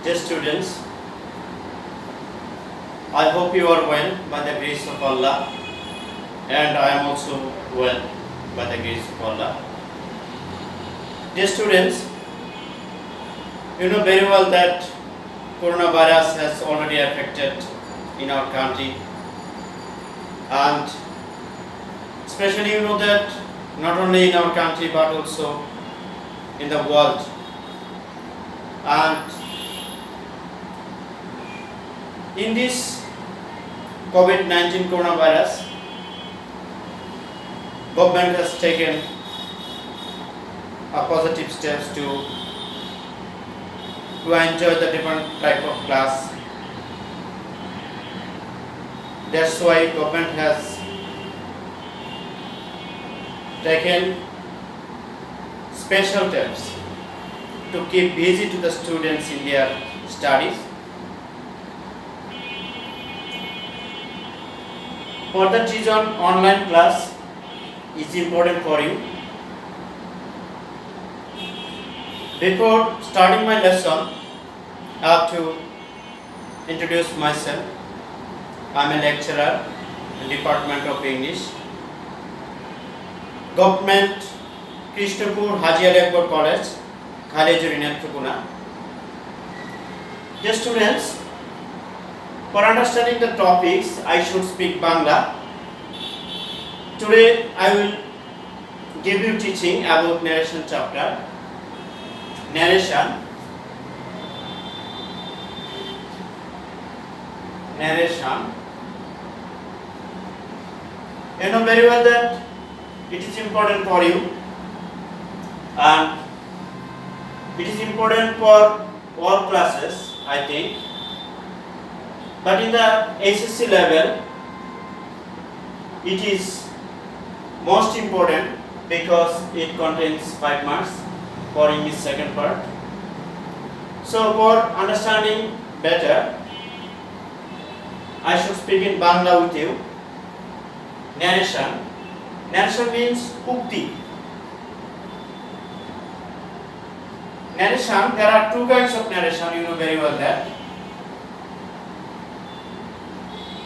Dear students, I hope you are well by the grace of Allah, and I am also well by the grace of Allah. Dear students, you know very well that coronavirus has already affected in our country, and especially you know that not only in our country but also in the world. And in this COVID-19 coronavirus, government has taken a positive steps to enjoy the different type of class. That's why government has taken special steps to keep busy to the students in their studies. For that reason, online class is important for you. Before starting my lesson, I have to introduce myself. I am a lecturer in Department of English, Government Krishnapur Haji Ali Akbar College, Khalejuri Netrakuna. Dear students, for understanding the topics, I should speak Bangla. Today, I will give you teaching about narration chapter. Narration. You know very well that it is important for you, and it is important for all classes, I think. But in the SSC level, it is most important because it contains 5 marks for English second part. So for understanding better, I should speak in Bangla with you. Narration. Narration means ukti. Narration, there are two kinds of narration, you know very well that.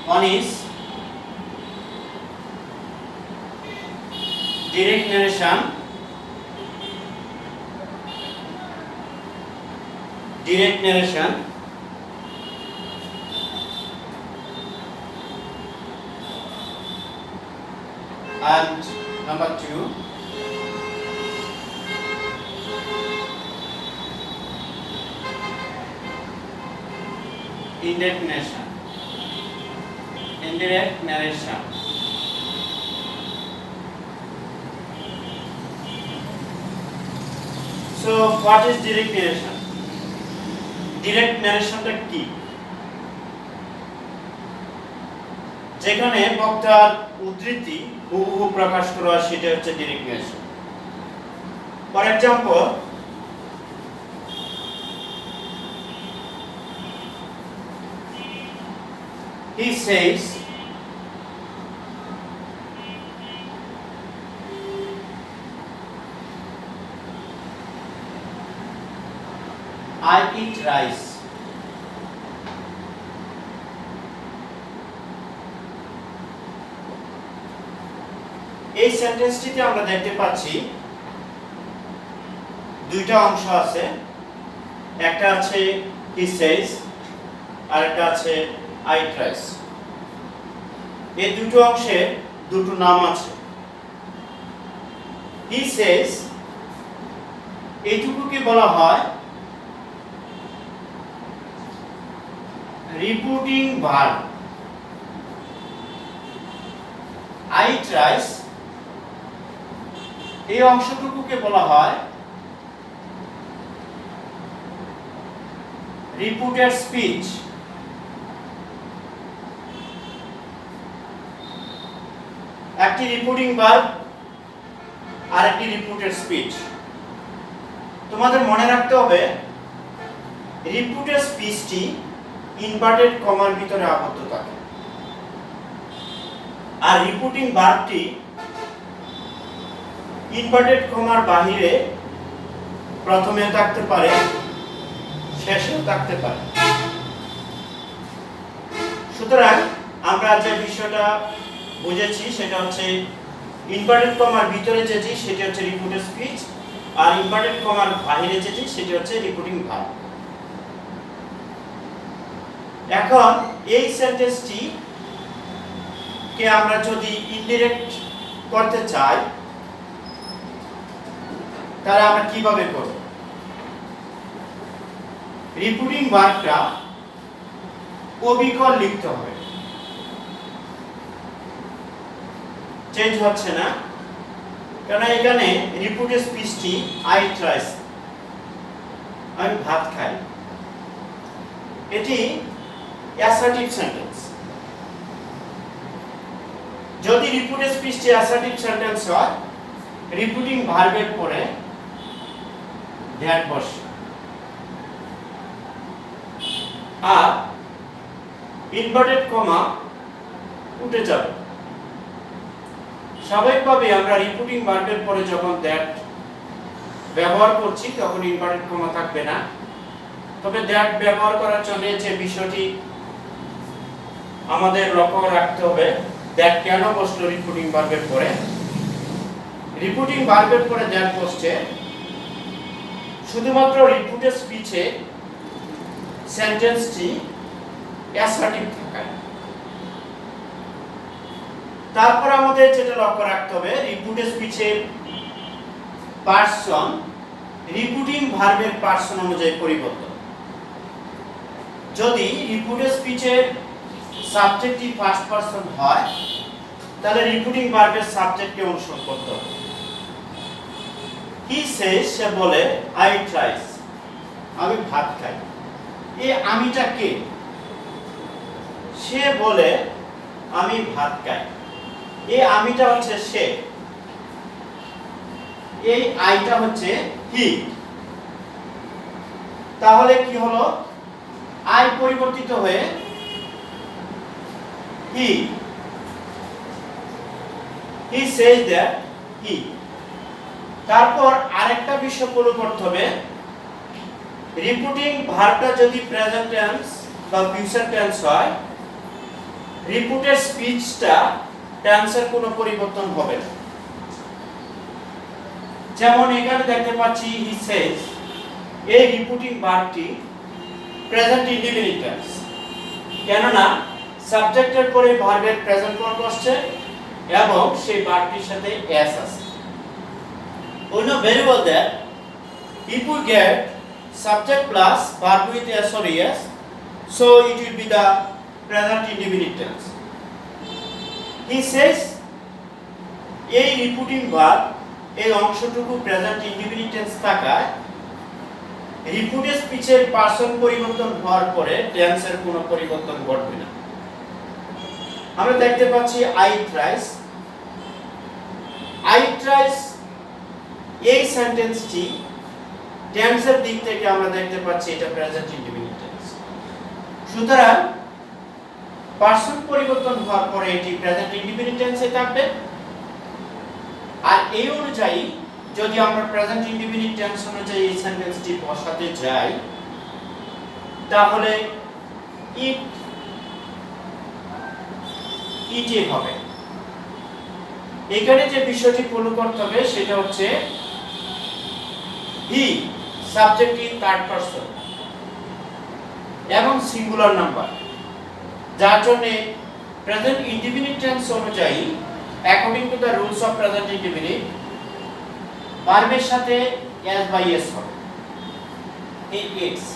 One is direct narration. Direct narration. And number two, indirect narration. Indirect narration. So, what is direct narration? Direct narration টা কি? যেখানে বক্তার উদ্ধৃতি হুবহু প্রকাশ করা সেটা হচ্ছে direct narration. For example, he says, I eat rice. এই সেন্টেন্সটিতে আমরা দেখতে পাচ্ছি দুইটা অংশ আছে, একটা আছে he says আর একটা আছে I eat rice. এই দুটো অংশে দুটো নাম আছে। he says এইটুকুকে বলা হয় repeating verb. I eat rice এই অংশটুকুকে বলা হয় repeated speech. একটি repeating verb আর একটি repeated speech. তোমাদের মনে রাখতে হবে repeated speechটি ইনভার্টেড কমার ভিতরে আবদ্ধ থাকে, আর রিপিটিং ভার্বটি ইনভার্টেড কমার বাহিরে প্রথমে থাকতে পারে, শেষেও থাকতে পারে। সুতরাং আমরা যে বিষয়টা বুঝেছি সেটা হচ্ছে ইনভার্টেড কমার ভিতরে যেটি সেটি হচ্ছে রিপিটেড স্পিচ, আর ইনভার্টেড কমার বাইরে যেটি সেটি হচ্ছে রিপিটিং ভার্ব। এখন এই সেন্টেন্সটি কে আমরা যদি ইনডিরেক্ট করতে চাই তাহলে আমরা কিভাবে করব? রিপিটিং ভার্বটা অবিকল লিখতে হবে, চেঞ্জ হচ্ছে না, কারণ এখানে রিপিটেড স্পিচটি আই ট্রাইস, আমি ভাত খাই, এটি অ্যাসার্টিভ সেন্টেন্স। যদি রিপিটেড স্পিচটি অ্যাসার্টিভ সেন্টেন্স হয়, রিপিটিং ভার্বের পরে দ্যাট বসে, আর ইনভার্টেড কমা উঠে যাবে। স্বাভাবিকভাবে আমরা রিপিটিং ভার্বের পরে যখন দ্যাট ব্যবহার করছি তখন ইনভার্টেড কমা থাকবে না। তবে দ্যাট ব্যবহার করার জন্য যে বিষয়টি আমাদের লক্ষ্য রাখতে হবে, দ্যাট কেন বসলো রিপিটিং ভার্বের পরে? রিপিটিং ভার্বের পরে দ্যাট বসছে শুধুমাত্র রিপিটেড স্পিচে সেন্টেন্সটি অ্যাসার্টিভ থাকায়। তারপর আমাদের যেটা লক্ষ্য রাখতে হবে, রিপিটেড স্পিচের পার্সন রিপিটিং ভার্বের পার্সন অনুযায়ী পরিবর্তন। যদি রিপিটেড স্পিচের সাবজেক্টটি ফার্স্ট পারসন হয় তাহলে রিপিটিং ভার্বের সাবজেক্টকে অনুসরণ করতে হবে। হি সেজ, সে বলে, আই ট্রাইস, আমি ভাত খাই। এই আমিটা কে? সে বলে আমি ভাত খাই, এই আমিটা হচ্ছে সে, এই আইটা হচ্ছে হি। তাহলে কি হলো? আই পরিবর্তিত হয়ে হি। হি সেজ দ্যাট হি। তারপর আরেকটা বিষয় ফলো করতে হবে, রিপিটিং ভার্বটা যদি প্রেজেন্ট টেন্স বা ফিউচার টেন্স হয়, রিপিটেড স্পিচটা টেন্সের কোনো পরিবর্তন হবে না। যেমন এখানে দেখতে পাচ্ছি হি সেজ, এই রিপিটিং ভার্বটি প্রেজেন্ট ইনডিফিনিট টেন্স, কেননা সাবজেক্টের পরে ভার্বের প্রেজেন্ট ফর্ম বসছে এবং সেই ভার্বটির সাথে এস আছে। We know very well that if we get subject plus verb with s or es, so it will be the present indefinite tense. He says, এই রিপিটিং ভার্ব এই অংশটুকু প্রেজেন্ট ইনডিফিনিট টেন্স থাকায় repeated স্পিচের person পরিবর্তন হওয়ার পরে টেন্সের কোনো পরিবর্তন ঘটবে না। আমরা দেখতে পাচ্ছি আই ট্রাইস। আই ট্রাইস এই সেন্টেন্সটি টেন্সের দিক থেকে আমরা দেখতে পাচ্ছি এটা প্রেজেন্ট ইনডিফিনিট টেন্স। সুতরাং পার্সন পরিবর্তন হওয়ার পরে এটি প্রেজেন্ট ইনডিফিনিট টেন্সে থাকবে। আর এই অনুযায়ী যদি আমরা প্রেজেন্ট ইনডিফিনিট টেন্স অনুযায়ী এই সেন্টেন্সটি বসাতে যাই তাহলে ইটে হবে। এখানে যে বিষয়টি ফলো করতে হবে সেটা হচ্ছে he subject in third person এবং সিঙ্গুলার নাম্বার, যার জন্য প্রেজেন্ট ইনডিফিনিট টেন্স অনুযায়ী according to the rules of present indefinite ভার্বের সাথে এস বাই এস হবে, এই এক্স।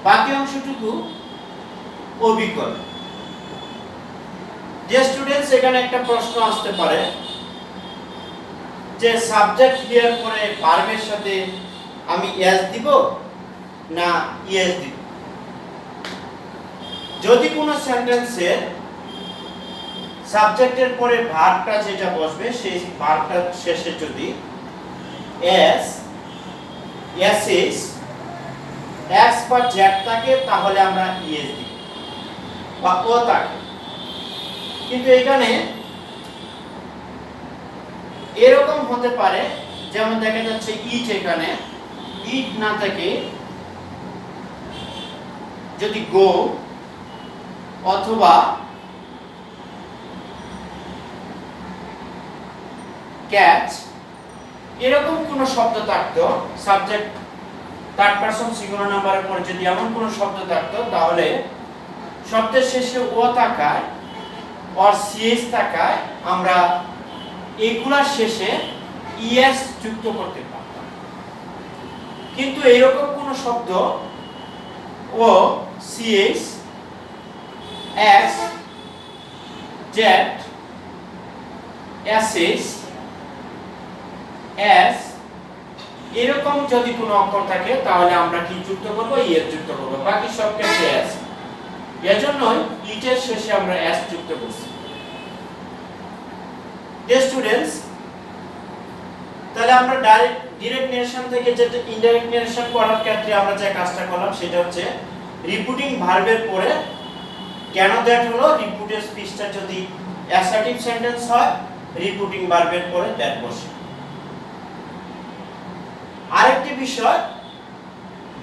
বাকি অংশটুকু অবিকল। যে স্টুডেন্টস এখানে একটা প্রশ্ন আসতে পারে যে সাবজেক্ট হিয়ার পরে ভার্বের সাথে আমি এস দিব না ইএস দিব। যদি কোনো সেন্টেন্সে সাবজেক্টের পরে ভার্বটা যেটা বসবে সেই ভার্বটার শেষে যদি এস, এসএস, এক্স বা জেড থাকে তাহলে আমরা ইএস দিব বা ও থাকে। কিন্তু এখানে এরকম হতে পারে, যেমন দেখা যাচ্ছে ইট, এখানে ইট না থেকে যদি গো অথবা ক্যাচ এরকম কোন শব্দ থাকতো, সাবজেক্ট থার্ড পারসন সিঙ্গুলার নাম্বারের পরে যদি এমন কোন শব্দ থাকতো, তাহলে শব্দের শেষে ও থাকায় অর সিএস থাকায় আমরা এগুলার শেষে ইএস যুক্ত করতে পারতাম। কিন্তু এইরকম কোন শব্দ ও CS S Z SS S এরকম যদি কোনো অক্ষর থাকে, তাহলে আমরা কি যুক্ত করব? ইএস যুক্ত করব। বাকি সব ক্ষেত্রে এস। এজন্যই ইটের শেষে আমরা এস যুক্ত করছি। স্টুডেন্টস, তাহলে আমরা ডাইরেক্ট নেরেশন থেকে যেটা ইনডাইরেক্ট নেরেশন করার ক্ষেত্রে আমরা যে কাজটা করলাম সেটা হচ্ছে রিপিটিং ভার্বের পরে কেন দ্যাট হলো, রিপিটেড স্পিচটা যদি অ্যাসার্টিভ সেন্টেন্স হয় রিপিটিং ভার্বের পরে দ্যাট বসে। আরেকটি বিষয়,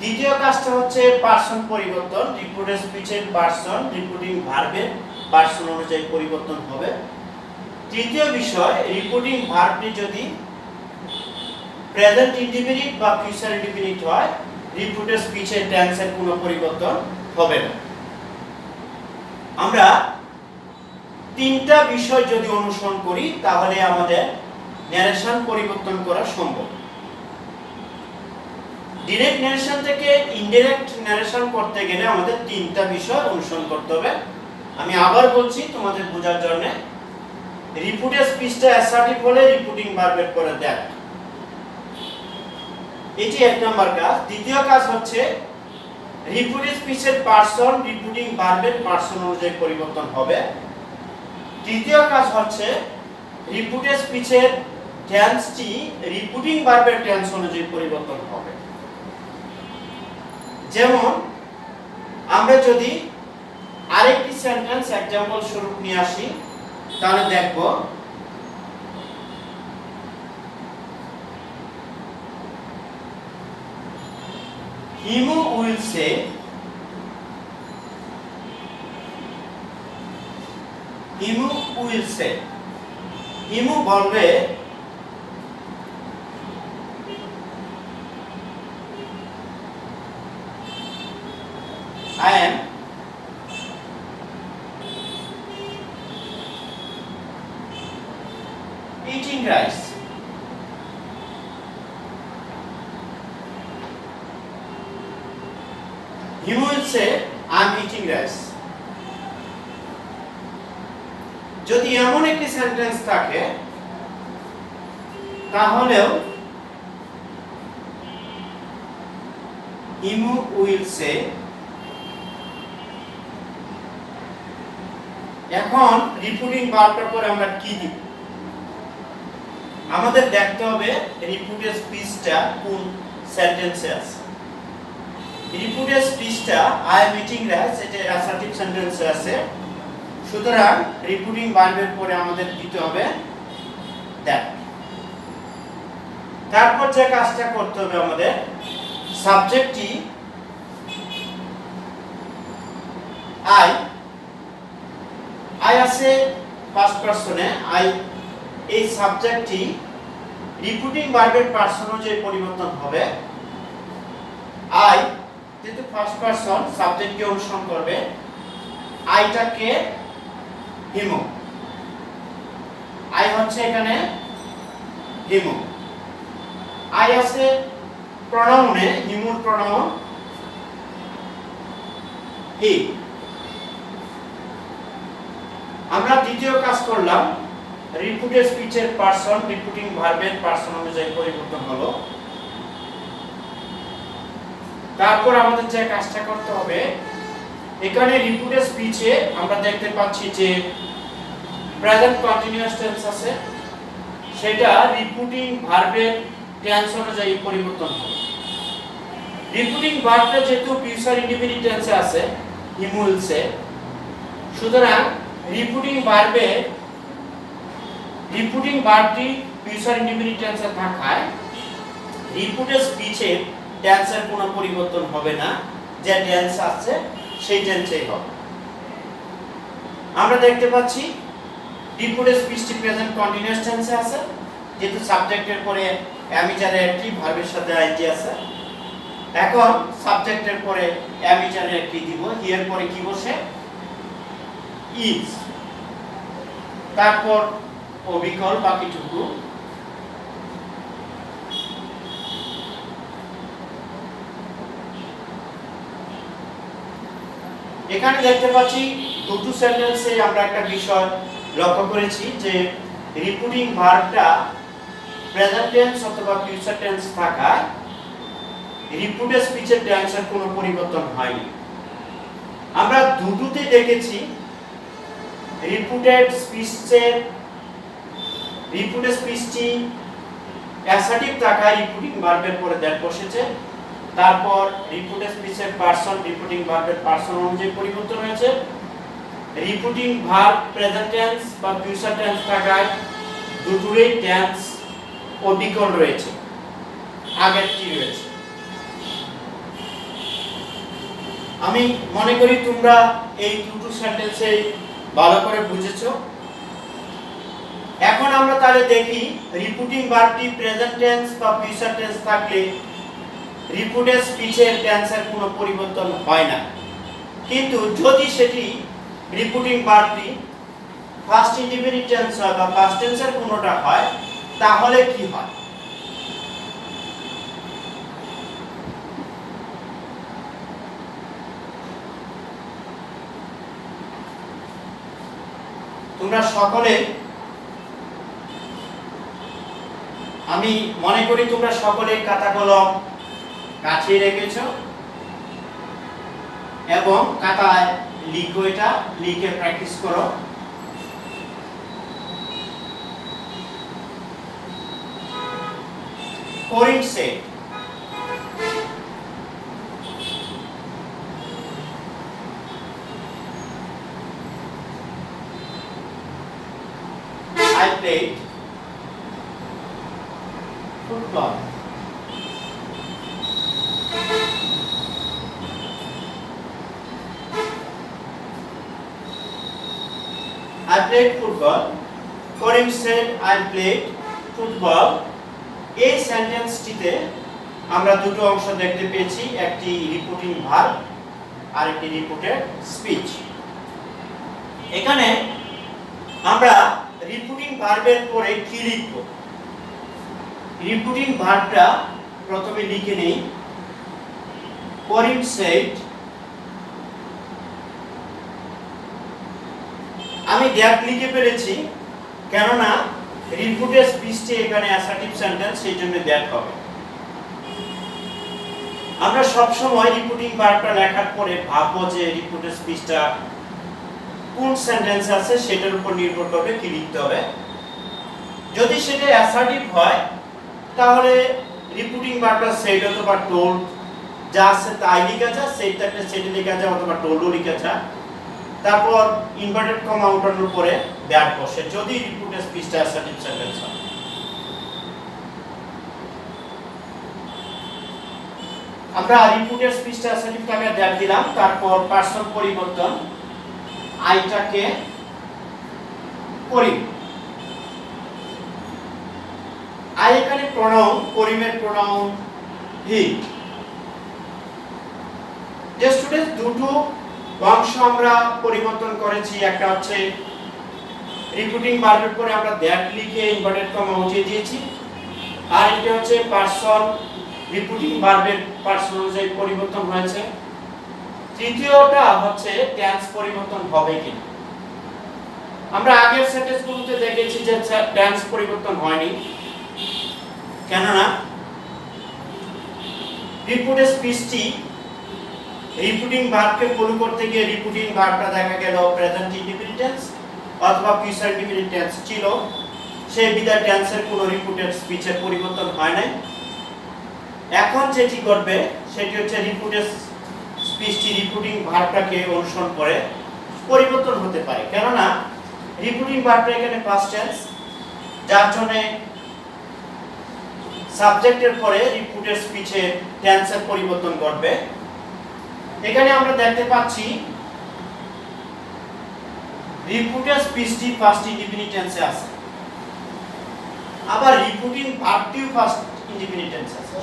দ্বিতীয় কাজটা হচ্ছে পারসন পরিবর্তন। রিপিটেড স্পিচের পারসন রিপিটিং ভার্বের পারসন অনুযায়ী পরিবর্তন হবে। তৃতীয় বিষয়, রিপিটিং ভার্বটি যদি প্রেজেন্ট ইনডিফিনিট বা ফিউচার ইনডিফিনিট হয়, রিপিটেড স্পিচের টেন্সের কোনো পরিবর্তন হবে না। আমরা তিনটা বিষয় যদি অনুসরণ করি তাহলে আমাদের ন্যারেশন পরিবর্তন করা সম্ভব। ডাইরেক্ট ন্যারেশন থেকে ইনডাইরেক্ট ন্যারেশন করতে গেলে আমাদের তিনটা বিষয় অনুসরণ করতে হবে। আমি আবার বলছি তোমাদের বোঝার জন্য, রিপিটেড স্পিচটা অ্যাসার্টিভ হলে রিপিটিং ভার্বের পরে দ্যাট, এটি এক নাম্বার কাজ। দ্বিতীয় কাজ হচ্ছে রিপিটেড স্পিচের পারসন রিপিটিং ভার্বের পারসন অনুযায়ী পরিবর্তন হবে। তৃতীয় কাজ হচ্ছে রিপিটেড স্পিচের টেন্সটি রিপিটিং ভার্বের টেন্স অনুযায়ী পরিবর্তন হবে। যেমন আমরা যদি আরেকটি সেন্টেন্স एग्जांपल স্বরূপ নিয়ে আসি, তাহলে দেখব Himu will say হিমু বলবে I am eating rice. Himu will say I am eating rice. যদি এমন একটি সেন্টেন্স থাকে তাহলেও হিমু উইল সে। এখন রিপিটিং ভার্বটার পরে আমরা কি দিব? আমাদের দেখতে হবে রিপিটেড স্পিচটা কোন সেন্টেন্সে আছে। রিপিটেড স্পিচটা আই এম ইটিং রাইস এটা অ্যাসার্টিভ সেন্টেন্সে আছে। সুতরাং রিপিটিং ভার্বের পরে আমাদের দিতে হবে দ্যাট। তারপর যে কাজটা করতে হবে আমাদের, সাবজেক্টটি আই আছে ফার্স্ট পারসনে, এই সাবজেক্টটি রিপিটিং ভার্বের পারসন অনুযায়ী পরিবর্তন হবে। যেহেতু ফার্স্ট পারসন সাবজেক্টকে অনুসরণ করবে, আইটাকে হিমু, হচ্ছে এখানে হিমু। আছে প্রনাউনে, হিমুর প্রনাউন হি। আমরা দ্বিতীয় কাজ করলাম, রিপিটেড স্পিচের পারসন রিপিটিং ভার্বের পারসন অনুযায়ী পরিবর্তন হলো। তারপর আমাদের যে কাজটা করতে হবে, এখানে রিপিটেড স্পিচে আমরা দেখতে পাচ্ছি যে প্রেজেন্ট কন্টিনিউয়াস টেন্স আছে, সেটা রিপিটিং ভার্বের টেন্স অনুযায়ী পরিবর্তন হবে। রিপিটিং ভার্বটা যেহেতু ফিউচার ইনডিফিনিট টেন্সে আছে, হিমু উইল সে, সুতরাং রিপিটিং ভার্বটি ফিউচার ইনডিফিনিট টেন্সে থাকায় রিপিটেড স্পিচের টেন্সের কোনো পরিবর্তন হবে না। যে টেন্স আছে সেই টেন্সেই হবে। আমরা দেখতে পাচ্ছি রিপুটেড স্পিচটি প্রেজেন্ট কন্টিনিউয়াস টেন্সে আছে, যেহেতু সাবজেক্টের পরে অ্যামিটারে একটি ভার্বের সাথে আইএনজি আছে। এখন সাবজেক্টের পরে অ্যামিটারে একটি দিব, হিয়ার পরে কি বসে ইজ, তারপর অবিকল বাকিটুকু। এখানে দেখতে পাচ্ছি দুটো সেন্টেন্সে আমরা একটা বিষয় লক্ষ্য করেছি যে রিপুটিং ভার্বটা প্রেজেন্ট টেন্স অথবা ফিউচার টেন্স থাকায় রিপুটেড স্পিচের টেন্সের কোনো পরিবর্তন হয়নি। আমরা দুটোতে দেখেছি রিপুটেড স্পিচটি অ্যাসার্টিভ থাকায় রিপুটিং ভার্বের পরে দ্যাট বসেছে, তারপর রিপুটেড স্পিচের পারসন রিপুটিং ভার্বের পারসন অনুযায়ী পরিবর্তন হয়েছে। রিপুটিং ভার্ব প্রেজেন্ট টেন্স বা ফিউচার টেন্স থাকায় দুটোরই টেন্স অবিকল রয়েছে, আগেরটি রয়েছে। আমি মনে করি তোমরা এই দুটো সেন্টেন্সে ভালো করে বুঝেছো। এখন আমরা তাহলে দেখি রিপুটিং ভার্বটি প্রেজেন্ট টেন্স বা ফিউচার টেন্স থাকলে রিপুটেড স্পিচের টেন্সের কোনো পরিবর্তন হয় না, কিন্তু যদি সেটি রিপুটিং ভার্বটি ফার্স্ট ইনডিফিনিট টেন্স হয় বা পাস্ট টেন্সের কোনোটা হয় তাহলে কি হয়? তোমরা সকলে, আমি মনে করি তোমরা সকলে খাতা কলম কাছে রেখেছো এবং খাতায় লিখো, এটা লিখে প্র্যাকটিস করো। Corinne said, I played football. I played football. Corinne said, I played football. এই সেন্টেন্সটিতে আমরা দুটো অংশ দেখতে পেয়েছি, একটি রিপুটিং ভার্ব আর একটি রিপুটেড স্পিচ। এখানে আমরা রিপুটিং ভার্বের পরে কি লিখব? রিপুটিং ভার্বটা প্রথমে লিখে নেই, Corinne said। আমি দ্যাট লিখে ফেলেছি কেননা রিপুটেড স্পিচটি এখানে অ্যাসার্টিভ সেন্টেন্স, সেই জন্য দ্যাট হবে। আমরা সব সময় রিপুটিং ভার্বটা লেখার পরে ভাববো যে রিপুটেড স্পিচটা কোন সেন্টেন্স আছে সেটার উপর নির্ভর করবে কি লিখতে হবে। যদি সেটা অ্যাসার্টিভ হয় তাহলে রিপুটিং ভার্বটা সেড অথবা টোল্ড যা আছে তাই লেখা যায়, সেড থাকলে সেড লেখা যায় অথবা টোল্ডও লেখা যায়, তারপর ইনভার্টেড কমা উঠানোর পরে দ্যাট বসে যদি রিপুটেড স্পিচটা অ্যাসার্টিভ সেন্টেন্স হয়। আমরা রিপুটেড স্পিচটা অ্যাসার্টিভ টাকে দ্যাট দিলাম, তারপর পারসন পরিবর্তন, আইটাকে করিম। আই এখানে প্রোনাউন, করিমের প্রোনাউন হি। যে স্টুডেন্টস দুটো অংশ আমরা পরিবর্তন করেছি, একটা হচ্ছে রিপুটিং ভার্বের পরে আমরা দ্যাট লিখে ইনভার্টেড কমা উঠিয়ে দিয়েছি, আর এটা হচ্ছে পারসন রিপুটিং ভার্বের পারসন অনুযায়ী পরিবর্তন হয়েছে। তৃতীয়টা হচ্ছে টেন্স পরিবর্তন হবে কিনা। আমরা আগের সেন্টেন্সগুলোতে দেখেছি যে টেন্স পরিবর্তন হয়নি, কেননা রিপুটেড স্পিচটি রিপুটিং ভার্বকে ফলো করতে গিয়ে রিপুটিং ভার্বটা দেখা গেল প্রেজেন্ট ইনডিফিনিট টেন্স অথবা ফিউচার ইনডিফিনিট টেন্স ছিল, সেই বিধায় টেন্সের কোনো রিপুটেড স্পিচের পরিবর্তন হয় নাই। এখন যেটি ঘটবে সেটি হচ্ছে রিপুটেড স্পিচটি রিপুটিং ভার্বটাকে অনুসরণ করে পরিবর্তন হতে পারে, কেননা রিপুটিং ভার্বটা এখানে পাস্ট টেন্স, যার জন্য সাবজেক্টের পরে রিপুটেড স্পিচের টেন্সের পরিবর্তন ঘটবে এখানে আমরা দেখতে পাচ্ছি রিপুটেড স্পিচটি ফার্স্ট ইনডিফিনিট টেন্সে আছে, আবার রিপুটিং ভার্বটিও ফার্স্ট ইনডিফিনিট টেন্সে আছে।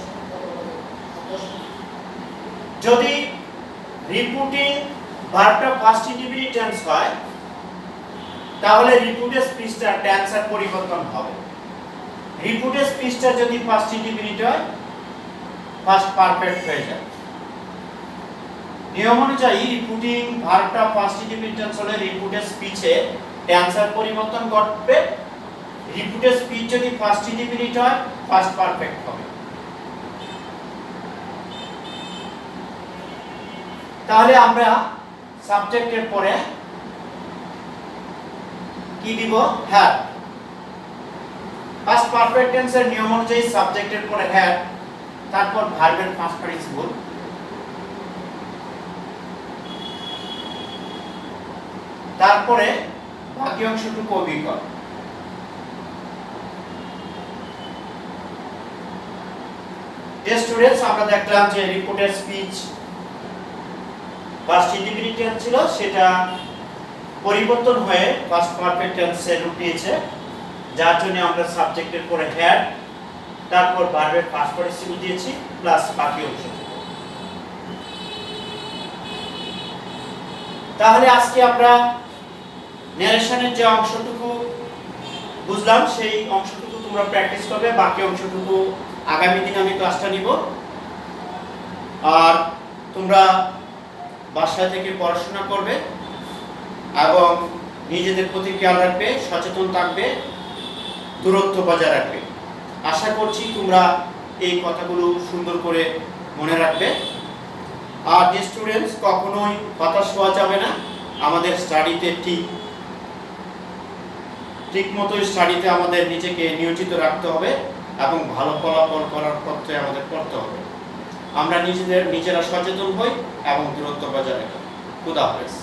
যদি রিপুটিং ভার্বটা ফার্স্ট ইনডিফিনিট টেন্স হয় তাহলে রিপুটেড স্পিচটা টেন্সের পরিবর্তন হবে। রিপুটেড স্পিচটা যদি ফার্স্ট ইনডিফিনিট হয় ফার্স্ট পারফেক্ট হয়ে যায়। নিয়ম অনুযায়ী রিপুটিং ভার্বটা ফার্স্ট ইনডিফিনিট টেন্স হলে রিপুটেড স্পিচে টেন্সের পরিবর্তন ঘটবে। রিপুটেড স্পিচ যদি ফার্স্ট ইনডিফিনিট হয় ফার্স্ট পারফেক্ট হবে। তাহলে আমরা সাবজেক্টের পরে কি দিব? হ্যাড। ফার্স্ট পারফেক্ট টেন্সের নিয়ম অনুযায়ী সাবজেক্টের পরে হ্যাড, তারপর ভার্বের ফার্স্ট পার্টিসিপল, তারপরে বাকি অংশটুকু অবিকল। স্টুডেন্টস, আমরা দেখলাম যে reported speech first indefinite tense ছিল, সেটা পরিবর্তন হয়ে ফার্স্ট পারফেক্ট টেন্সে রূপ নিয়েছে, যার জন্য আমরা সাবজেক্টের পরে হ্যাড, তারপর ভার্বের ফার্স্ট পার্টিসিপল দিয়েছি প্লাস বাকি অংশ। তাহলে আজকে আমরা ন্যারেশনের যে অংশটুকু বুঝলাম সেই অংশটুকু তোমরা প্র্যাকটিস করবে, বাকি অংশটুকু আগামী দিন আমি ক্লাসটা নিব। আর তোমরা বাসা থেকে পড়াশোনা করবে এবং নিজেদের প্রতি খেয়াল রাখবে, সচেতন থাকবে, দূরত্ব বজায় রাখবে। আশা করছি তোমরা এই কথাগুলো সুন্দর করে মনে রাখবে। আর স্টুডেন্টস, কখনোই হতাশ হওয়া যাবে না। আমাদের স্টাডিতে ঠিক মতো স্টাডিতে আমাদের নিজেকে নিয়োজিত রাখতে হবে এবং ভালো ফলাফল করার পথে আমাদের করতে হবে। আমরা নিজেরা সচেতন হই এবং দূরত্ব বজায় রাখি। খুদা হাফেজ।